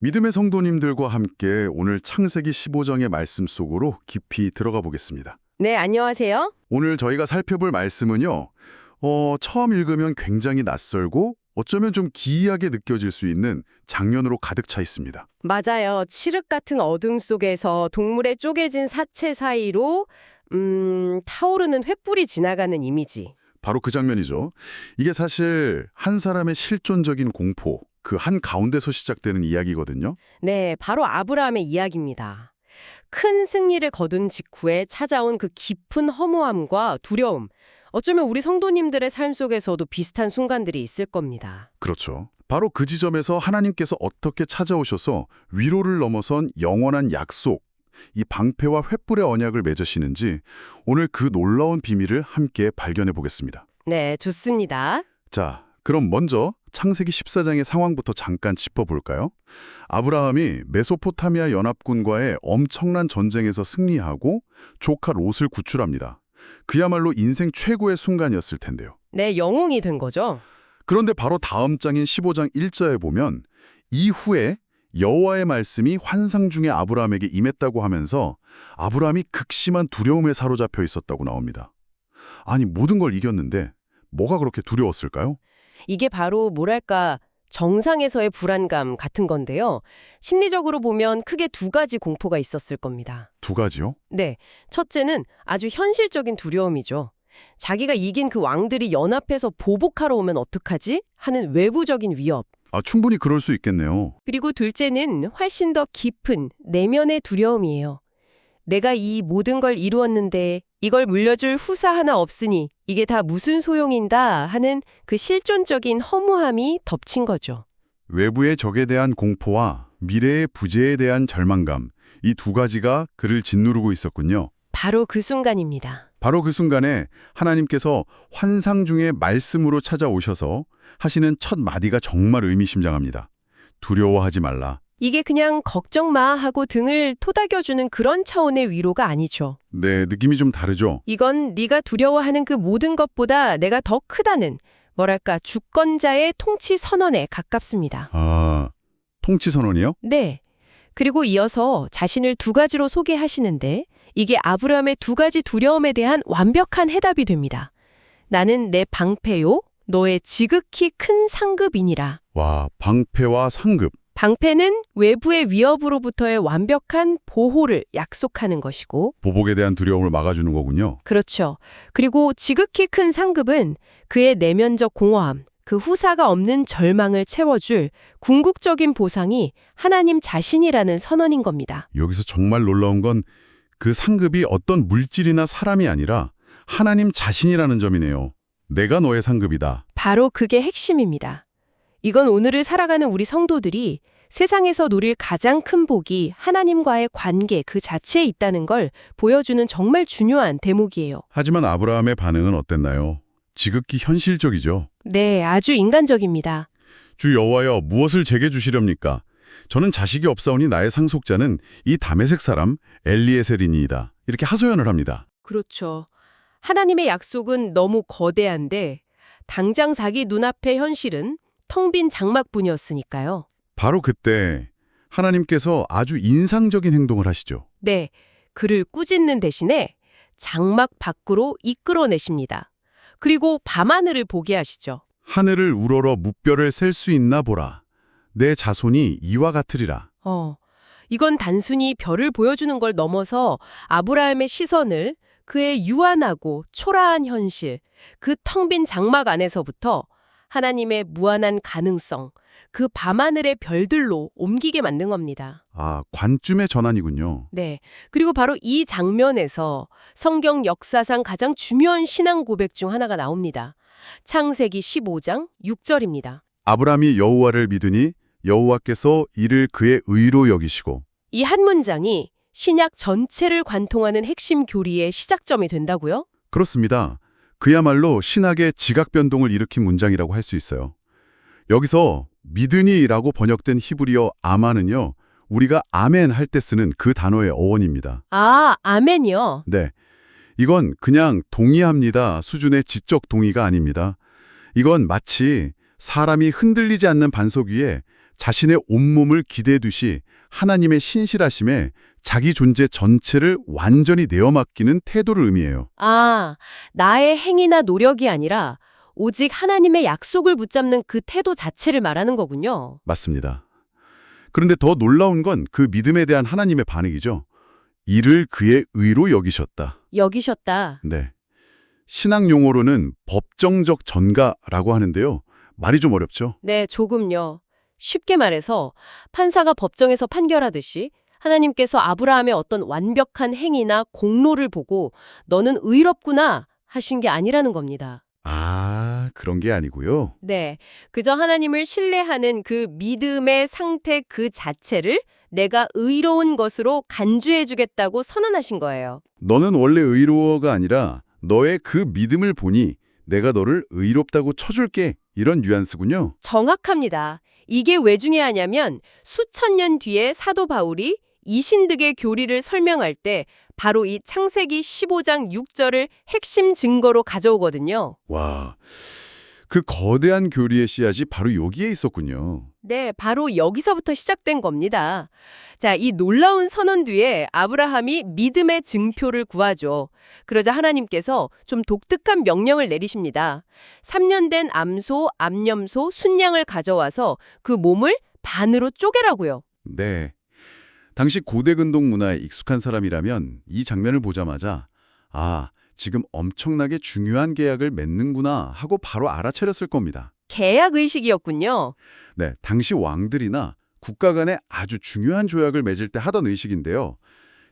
믿음의 성도님들과 함께 오늘 창세기 15장의 말씀 속으로 깊이 들어가 보겠습니다. 네, 안녕하세요. 오늘 저희가 살펴볼 말씀은요. 처음 읽으면 굉장히 낯설고 어쩌면 좀 기이하게 느껴질 수 있는 장면으로 가득 차 있습니다. 맞아요. 칠흑 같은 어둠 속에서 동물의 쪼개진 사체 사이로 타오르는 횃불이 지나가는 이미지. 바로 그 장면이죠. 이게 사실 한 사람의 실존적인 공포, 그 한 가운데서 시작되는 이야기거든요. 네, 바로 아브라함의 이야기입니다. 큰 승리를 거둔 직후에 찾아온 그 깊은 허무함과 두려움. 어쩌면 우리 성도님들의 삶 속에서도 비슷한 순간들이 있을 겁니다. 그렇죠. 바로 그 지점에서 하나님께서 어떻게 찾아오셔서 위로를 넘어선 영원한 약속, 이 방패와 횃불의 언약을 맺으시는지 오늘 그 놀라운 비밀을 함께 발견해 보겠습니다. 네, 좋습니다. 자, 그럼 먼저 창세기 14장의 상황부터 잠깐 짚어볼까요? 아브라함이 메소포타미아 연합군과의 엄청난 전쟁에서 승리하고 조카 롯을 구출합니다. 그야말로 인생 최고의 순간이었을 텐데요. 네, 영웅이 된 거죠. 그런데 바로 다음 장인 15장 1절에 보면 이후에 여호와의 말씀이 환상 중에 아브라함에게 임했다고 하면서 아브라함이 극심한 두려움에 사로잡혀 있었다고 나옵니다. 아니, 모든 걸 이겼는데 뭐가 그렇게 두려웠을까요? 이게 바로 뭐랄까 정상에서의 불안감 같은 건데요. 심리적으로 보면 크게 두 가지 공포가 있었을 겁니다. 두 가지요? 네, 첫째는 아주 현실적인 두려움이죠. 자기가 이긴 그 왕들이 연합해서 보복하러 오면 어떡하지? 하는 외부적인 위협. 충분히 그럴 수 있겠네요. 그리고 둘째는 훨씬 더 깊은 내면의 두려움이에요. 내가 이 모든 걸 이루었는데 이걸 물려줄 후사 하나 없으니 이게 다 무슨 소용인다 하는 그 실존적인 허무함이 덮친 거죠. 외부의 적에 대한 공포와 미래의 부재에 대한 절망감, 이 두 가지가 그를 짓누르고 있었군요. 바로 그 순간입니다. 바로 그 순간에 하나님께서 환상 중에 말씀으로 찾아오셔서 하시는 첫 마디가 정말 의미심장합니다. 두려워하지 말라. 이게 그냥 걱정 마 하고 등을 토닥여주는 그런 차원의 위로가 아니죠. 네, 느낌이 좀 다르죠? 이건 네가 두려워하는 그 모든 것보다 내가 더 크다는 뭐랄까 주권자의 통치 선언에 가깝습니다. 통치 선언이요? 네. 그리고 이어서 자신을 두 가지로 소개하시는데 이게 아브라함의 두 가지 두려움에 대한 완벽한 해답이 됩니다. 나는 내 방패요, 너의 지극히 큰 상급이니라. 와, 방패와 상급. 방패는 외부의 위협으로부터의 완벽한 보호를 약속하는 것이고 보복에 대한 두려움을 막아주는 거군요. 그렇죠. 그리고 지극히 큰 상급은 그의 내면적 공허함, 그 후사가 없는 절망을 채워줄 궁극적인 보상이 하나님 자신이라는 선언인 겁니다. 여기서 정말 놀라운 건 그 상급이 어떤 물질이나 사람이 아니라 하나님 자신이라는 점이네요. 내가 너의 상급이다. 바로 그게 핵심입니다. 이건 오늘을 살아가는 우리 성도들이 세상에서 누릴 가장 큰 복이 하나님과의 관계 그 자체에 있다는 걸 보여주는 정말 중요한 대목이에요. 하지만 아브라함의 반응은 어땠나요? 지극히 현실적이죠. 네, 아주 인간적입니다. 주 여호와여, 무엇을 제게 주시렵니까? 저는 자식이 없사오니 나의 상속자는 이 다메섹 사람 엘리에셀이니이다. 이렇게 하소연을 합니다. 그렇죠. 하나님의 약속은 너무 거대한데 당장 자기 눈앞의 현실은 텅 빈 장막뿐이었으니까요. 바로 그때 하나님께서 아주 인상적인 행동을 하시죠. 네, 그를 꾸짖는 대신에 장막 밖으로 이끌어내십니다. 그리고 밤하늘을 보게 하시죠. 하늘을 우러러 무별을 셀 수 있나 보라. 내 자손이 이와 같으리라. 이건 단순히 별을 보여주는 걸 넘어서 아브라함의 시선을 그의 유한하고 초라한 현실, 그 텅 빈 장막 안에서부터 하나님의 무한한 가능성, 그 밤하늘의 별들로 옮기게 만든 겁니다. 관점의 전환이군요. 네. 그리고 바로 이 장면에서 성경 역사상 가장 중요한 신앙 고백 중 하나가 나옵니다. 창세기 15장 6절입니다. 아브라함이 여호와를 믿으니 여호와께서 이를 그의 의로 여기시고. 이 한 문장이 신약 전체를 관통하는 핵심 교리의 시작점이 된다고요? 그렇습니다. 그야말로 신학의 지각 변동을 일으킨 문장이라고 할 수 있어요. 여기서 믿으니라고 번역된 히브리어 아마는요, 우리가 아멘 할 때 쓰는 그 단어의 어원입니다. 아멘이요? 네. 이건 그냥 동의합니다 수준의 지적 동의가 아닙니다. 이건 마치 사람이 흔들리지 않는 반석 위에 자신의 온몸을 기대두시 하나님의 신실하심에 자기 존재 전체를 완전히 내어 맡기는 태도를 의미해요. 아, 나의 행위나 노력이 아니라 오직 하나님의 약속을 붙잡는 그 태도 자체를 말하는 거군요. 맞습니다. 그런데 더 놀라운 건 그 믿음에 대한 하나님의 반응이죠. 이를 그의 의로 여기셨다. 여기셨다. 네. 신앙 용어로는 법정적 전가라고 하는데요. 말이 좀 어렵죠? 네, 조금요. 쉽게 말해서 판사가 법정에서 판결하듯이 하나님께서 아브라함의 어떤 완벽한 행위나 공로를 보고 너는 의롭구나 하신 게 아니라는 겁니다. 아, 그런 게 아니고요. 네, 그저 하나님을 신뢰하는 그 믿음의 상태 그 자체를 내가 의로운 것으로 간주해주겠다고 선언하신 거예요. 너는 원래 의로워가 아니라 너의 그 믿음을 보니 내가 너를 의롭다고 쳐줄게. 이런 뉘앙스군요. 정확합니다. 이게 왜 중요하냐면 수천 년 뒤에 사도 바울이 이신득의 교리를 설명할 때 바로 이 창세기 15장 6절을 핵심 증거로 가져오거든요. 와, 그 거대한 교리의 씨앗이 바로 여기에 있었군요. 네, 바로 여기서부터 시작된 겁니다. 자, 이 놀라운 선언 뒤에 아브라함이 믿음의 증표를 구하죠. 그러자 하나님께서 좀 독특한 명령을 내리십니다. 3년 된 암소, 암염소, 순양을 가져와서 그 몸을 반으로 쪼개라고요. 네. 당시 고대 근동 문화에 익숙한 사람이라면 이 장면을 보자마자 아, 지금 엄청나게 중요한 계약을 맺는구나 하고 바로 알아차렸을 겁니다. 계약 의식이었군요. 네, 당시 왕들이나 국가 간에 아주 중요한 조약을 맺을 때 하던 의식인데요.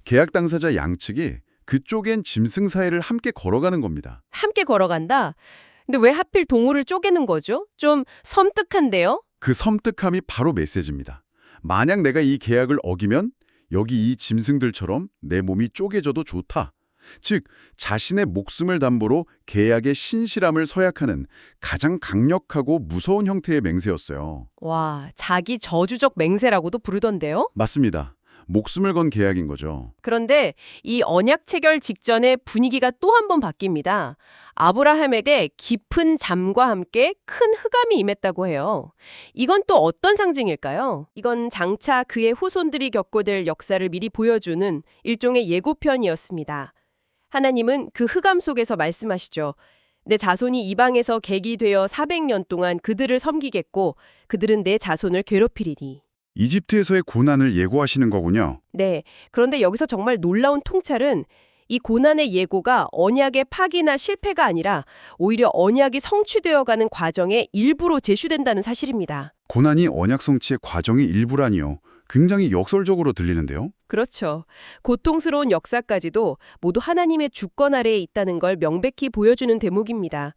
계약 당사자 양측이 그쪽엔 짐승 사이를 함께 걸어가는 겁니다. 함께 걸어간다. 근데 왜 하필 동물을 쪼개는 거죠? 좀 섬뜩한데요? 그 섬뜩함이 바로 메시지입니다. 만약 내가 이 계약을 어기면 여기 이 짐승들처럼 내 몸이 쪼개져도 좋다. 즉, 자신의 목숨을 담보로 계약의 신실함을 서약하는 가장 강력하고 무서운 형태의 맹세였어요. 와, 자기 저주적 맹세라고도 부르던데요? 맞습니다. 목숨을 건 계약인 거죠. 그런데 이 언약 체결 직전에 분위기가 또 한 번 바뀝니다. 아브라함에게 깊은 잠과 함께 큰 흑암이 임했다고 해요. 이건 또 어떤 상징일까요? 이건 장차 그의 후손들이 겪고 될 역사를 미리 보여주는 일종의 예고편이었습니다. 하나님은 그 흑암 속에서 말씀하시죠. 내 자손이 이방에서 객이 되어 400년 동안 그들을 섬기겠고 그들은 내 자손을 괴롭히리니. 이집트에서의 고난을 예고하시는 거군요. 네, 그런데 여기서 정말 놀라운 통찰은 이 고난의 예고가 언약의 파기나 실패가 아니라 오히려 언약이 성취되어가는 과정의 일부로 제시된다는 사실입니다. 고난이 언약 성취의 과정의 일부라니요. 굉장히 역설적으로 들리는데요. 그렇죠. 고통스러운 역사까지도 모두 하나님의 주권 아래에 있다는 걸 명백히 보여주는 대목입니다.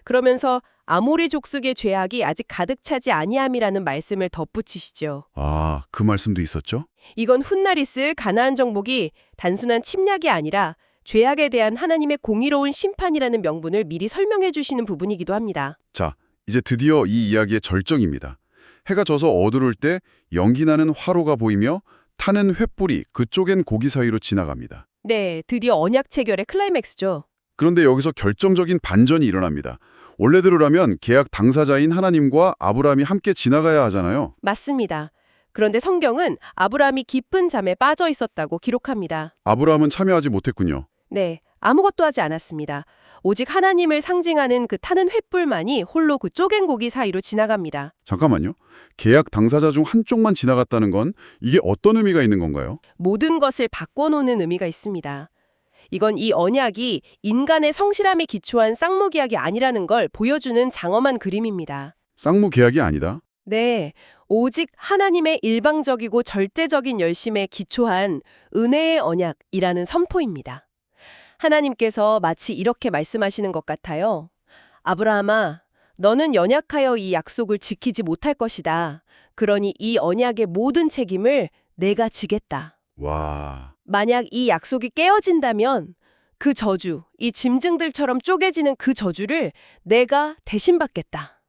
그러면서 아모리 족속의 죄악이 아직 가득 차지 아니함이라는 말씀을 덧붙이시죠. 아, 그 말씀도 있었죠? 이건 훗날 있을 가나안 정복이 단순한 침략이 아니라 죄악에 대한 하나님의 공의로운 심판이라는 명분을 미리 설명해 주시는 부분이기도 합니다. 자, 이제 드디어 이 이야기의 절정입니다. 해가 져서 어두울 때 연기 나는 화로가 보이며 타는 횃불이 그쪽엔 고기 사이로 지나갑니다. 네, 드디어 언약 체결의 클라이맥스죠. 그런데 여기서 결정적인 반전이 일어납니다. 원래대로라면 계약 당사자인 하나님과 아브라함이 함께 지나가야 하잖아요. 맞습니다. 그런데 성경은 아브라함이 깊은 잠에 빠져 있었다고 기록합니다. 아브라함은 참여하지 못했군요. 네, 아무것도 하지 않았습니다. 오직 하나님을 상징하는 그 타는 횃불만이 홀로 그 쪼갠 고기 사이로 지나갑니다. 잠깐만요. 계약 당사자 중 한쪽만 지나갔다는 건 이게 어떤 의미가 있는 건가요? 모든 것을 바꿔놓는 의미가 있습니다. 이건 이 언약이 인간의 성실함에 기초한 쌍무계약이 아니라는 걸 보여주는 장엄한 그림입니다. 쌍무 계약이 아니다. 네, 오직 하나님의 일방적이고 절대적인 열심에 기초한 은혜의 언약이라는 선포입니다. 하나님께서 마치 이렇게 말씀하시는 것 같아요. 아브라함아, 너는 연약하여 이 약속을 지키지 못할 것이다. 그러니 이 언약의 모든 책임을 내가 지겠다. 와, 만약 이 약속이 깨어진다면 그 저주, 이 짐승들처럼 쪼개지는 그 저주를 내가 대신 받겠다.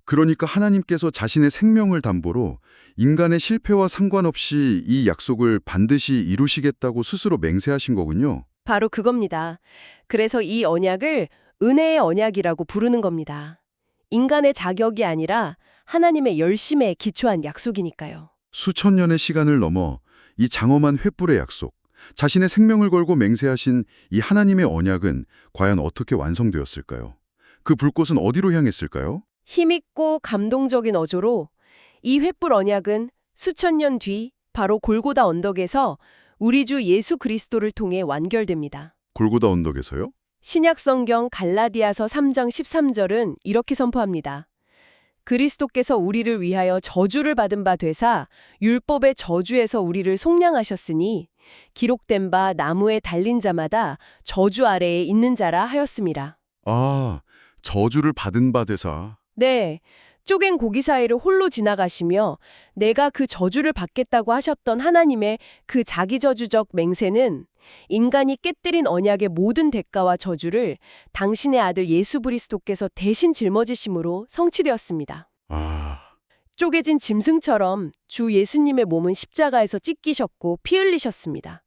그러니까 하나님께서 자신의 생명을 담보로 인간의 실패와 상관없이 이 약속을 반드시 이루시겠다고 스스로 맹세하신 거군요. 바로 그겁니다. 그래서 이 언약을 은혜의 언약이라고 부르는 겁니다. 인간의 자격이 아니라 하나님의 열심에 기초한 약속이니까요. 수천 년의 시간을 넘어 이 장엄한 횃불의 약속, 자신의 생명을 걸고 맹세하신 이 하나님의 언약은 과연 어떻게 완성되었을까요? 그 불꽃은 어디로 향했을까요? 힘있고 감동적인 어조로 이 횃불 언약은 수천 년 뒤 바로 골고다 언덕에서 우리 주 예수 그리스도를 통해 완결됩니다. 골고다 언덕에서요? 신약 성경 갈라디아서 3장 13절은 이렇게 선포합니다. 그리스도께서 우리를 위하여 저주를 받은 바 되사 율법의 저주에서 우리를 속량하셨으니 기록된 바 나무에 달린 자마다 저주 아래에 있는 자라 하였습니다. 아, 저주를 받은 바 되사. 네, 쪼갠 고기 사이를 홀로 지나가시며 내가 그 저주를 받겠다고 하셨던 하나님의 그 자기저주적 맹세는 인간이 깨뜨린 언약의 모든 대가와 저주를 당신의 아들 예수 그리스도께서 대신 짊어지심으로 성취되었습니다. 아, 쪼개진 짐승처럼 주 예수님의 몸은 십자가에서 찢기셨고 피 흘리셨습니다.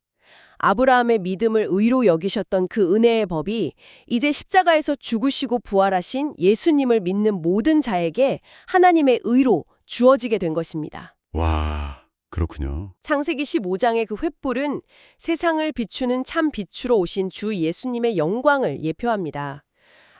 아브라함의 믿음을 의로 여기셨던 그 은혜의 법이 이제 십자가에서 죽으시고 부활하신 예수님을 믿는 모든 자에게 하나님의 의로 주어지게 된 것입니다. 와, 그렇군요. 창세기 15장의 그 횃불은 세상을 비추는 참 빛으로 오신 주 예수님의 영광을 예표합니다.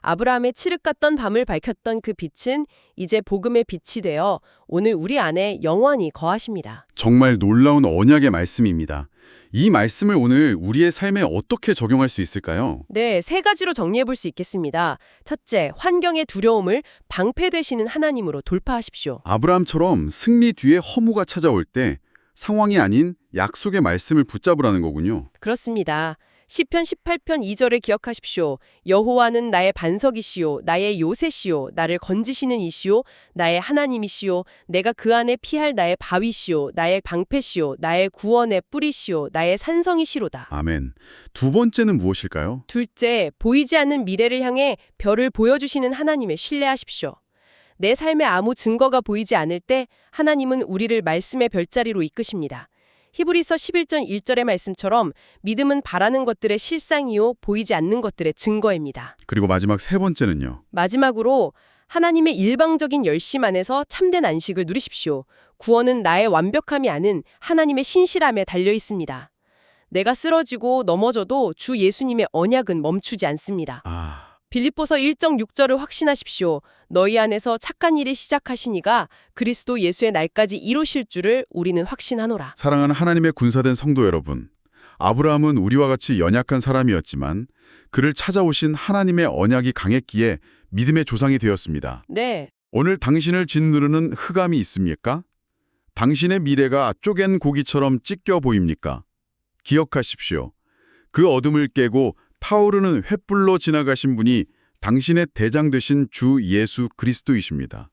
아브라함의 칠흑 같던 밤을 밝혔던 그 빛은 이제 복음의 빛이 되어 오늘 우리 안에 영원히 거하십니다. 정말 놀라운 언약의 말씀입니다. 이 말씀을 오늘 우리의 삶에 어떻게 적용할 수 있을까요? 네, 세 가지로 정리해 볼 수 있겠습니다. 첫째, 환경의 두려움을 방패되시는 하나님으로 돌파하십시오. 아브라함처럼 승리 뒤에 허무가 찾아올 때 상황이 아닌 약속의 말씀을 붙잡으라는 거군요. 그렇습니다. 시편 18편 2절을 기억하십시오. 여호와는 나의 반석이시요 나의 요새시요 나를 건지시는 이시요 나의 하나님이시요 내가 그 안에 피할 나의 바위시요 나의 방패시요 나의 구원의 뿌리시요 나의 산성이시로다. 아멘. 두 번째는 무엇일까요? 둘째, 보이지 않는 미래를 향해 별을 보여주시는 하나님을 신뢰하십시오. 내 삶에 아무 증거가 보이지 않을 때 하나님은 우리를 말씀의 별자리로 이끄십니다. 히브리서 11장 1절의 말씀처럼 믿음은 바라는 것들의 실상이요 보이지 않는 것들의 증거입니다. 그리고 마지막 세 번째는요. 마지막으로 하나님의 일방적인 열심 안에서 참된 안식을 누리십시오. 구원은 나의 완벽함이 아닌 하나님의 신실함에 달려 있습니다. 내가 쓰러지고 넘어져도 주 예수님의 언약은 멈추지 않습니다. 빌립보서 1장 6절을 확신하십시오. 너희 안에서 착한 일을 시작하시니가 그리스도 예수의 날까지 이루실 줄을 우리는 확신하노라. 사랑하는 하나님의 군사된 성도 여러분, 아브라함은 우리와 같이 연약한 사람이었지만 그를 찾아오신 하나님의 언약이 강했기에 믿음의 조상이 되었습니다. 네, 오늘 당신을 짓누르는 흑암이 있습니까? 당신의 미래가 쪼갠 고기처럼 찢겨 보입니까? 기억하십시오. 그 어둠을 깨고 타오르는 횃불로 지나가신 분이 당신의 대장 되신 주 예수 그리스도이십니다.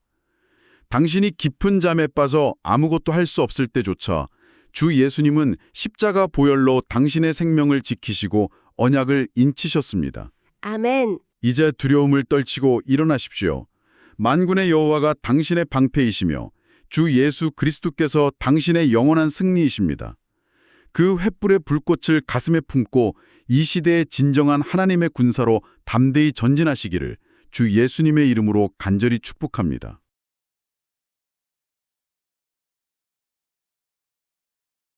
당신이 깊은 잠에 빠져 아무것도 할 수 없을 때조차 주 예수님은 십자가 보혈로 당신의 생명을 지키시고 언약을 인치셨습니다. 아멘. 이제 두려움을 떨치고 일어나십시오. 만군의 여호와가 당신의 방패이시며 주 예수 그리스도께서 당신의 영원한 승리이십니다. 그 횃불의 불꽃을 가슴에 품고 이 시대의 진정한 하나님의 군사로 담대히 전진하시기를 주 예수님의 이름으로 간절히 축복합니다.